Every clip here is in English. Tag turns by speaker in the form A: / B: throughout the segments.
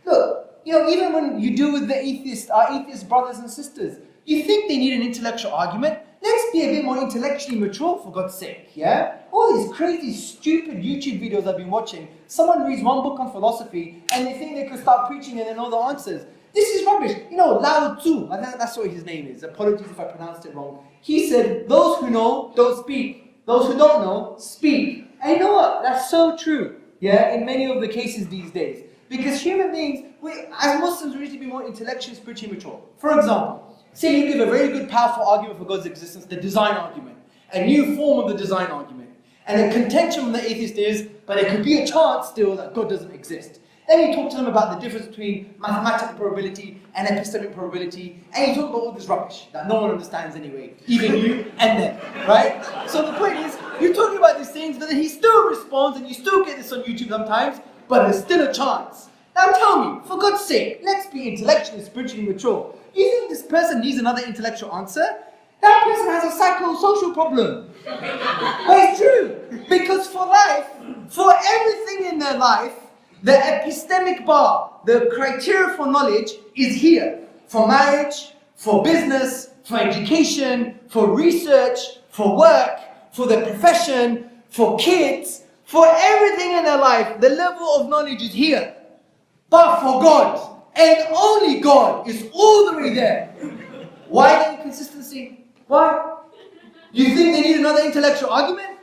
A: Look, even when you deal with our atheist brothers and sisters, you think they need an intellectual argument? Let's be a bit more intellectually mature, for God's sake, yeah? All these crazy, stupid YouTube videos I've been watching, someone reads one book on philosophy and they think they could start preaching and they know the answers. This is rubbish. Lao Tzu, I think that's what his name is. Apologies if I pronounced it wrong. He said, those who know, don't speak. Those who don't know, speak. And you know what? That's so true, yeah, in many of the cases these days. Because human beings, as Muslims, we need to be more intellectually, spiritually mature. For example, say you give a very good, powerful argument for God's existence, the design argument, a new form of the design argument. And the contention from the atheist is, but there could be a chance still that God doesn't exist. Then you talk to them about the difference between mathematical probability and epistemic probability, and you talk about all this rubbish that no one understands anyway, even you and them, right? So the point is, you're talking about these things, but then he still responds, and you still get this on YouTube sometimes, but there's still a chance. Now tell me, for God's sake, let's be intellectually, spiritually mature. You think this person needs another intellectual answer? That person has a psychosocial problem. But it's true. Because for life, for everything in their life, the epistemic bar, the criteria for knowledge is here. For marriage, for business, for education, for research, for work, for their profession, for kids, for everything in their life, the level of knowledge is here. But for God, and only God, is all the way there. Why the inconsistency? Why? You think they need another intellectual argument?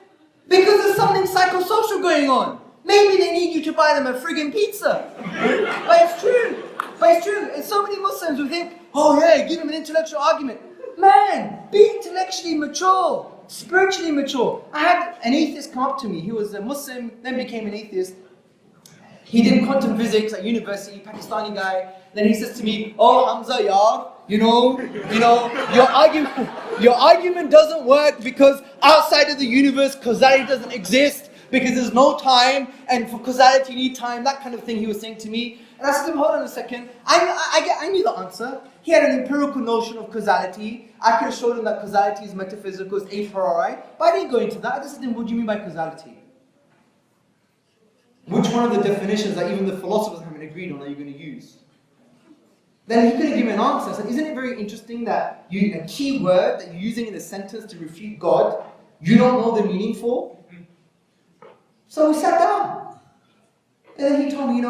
A: Because there's something psychosocial going on. Maybe they need you to buy them a friggin' pizza. But it's true. And so many Muslims who think, oh yeah, give them an intellectual argument. Man, be intellectually mature, spiritually mature. I had an atheist come up to me. He was a Muslim, then became an atheist. He did quantum physics at university, Pakistani guy. Then he says to me, oh Hamza, your argument doesn't work because outside of the universe, causality doesn't exist, because there's no time, and for causality you need time, that kind of thing he was saying to me. And I said to him, hold on a second, I knew the answer. He had an empirical notion of causality. I could have showed him that causality is metaphysical, it's a priori, but I didn't go into that. I just said to him, what do you mean by causality? Which one of the definitions that even the philosophers haven't agreed on are you going to use? Then he could have given an answer. I said, isn't it very interesting that a key word that you're using in a sentence to refute God, you don't know the meaning for? So we sat down. And then he told me,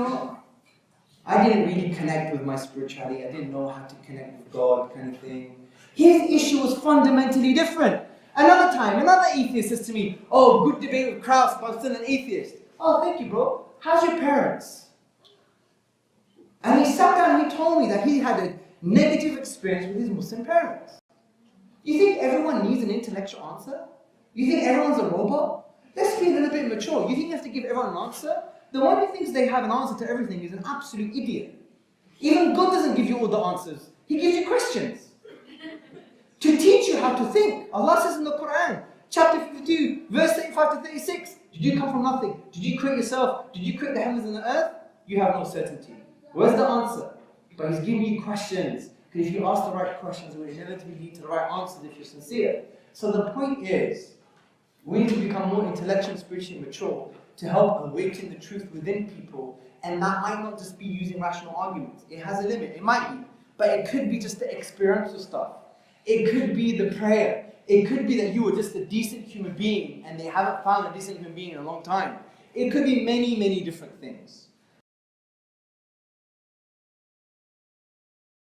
A: I didn't really connect with my spirituality. I didn't know how to connect with God, kind of thing. His issue was fundamentally different. Another time, another atheist says to me, oh, good debate with Krauss, but I'm still an atheist. Oh, thank you, bro. How's your parents? And he sat down and he told me that he had a negative experience with his Muslim parents. You think everyone needs an intellectual answer? You think everyone's a robot? Let's be a little bit mature. You think you have to give everyone an answer? The one who thinks they have an answer to everything is an absolute idiot. Even God doesn't give you all the answers. He gives you questions. To teach you how to think. Allah says in the Quran, chapter 52, verse 35 to 36, did you come from nothing? Did you create yourself? Did you create the heavens and the earth? You have no certainty. Where's the answer? But He's giving you questions. Because if you ask the right questions, it will inevitably lead to the right answers if you're sincere. So the point is, we need to become more intellectually and spiritually mature to help awaken the truth within people. And that might not just be using rational arguments. It has a limit. It might be. But it could be just the experiential stuff. It could be the prayer. It could be that you were just a decent human being and they haven't found a decent human being in a long time. It could be many, many different things.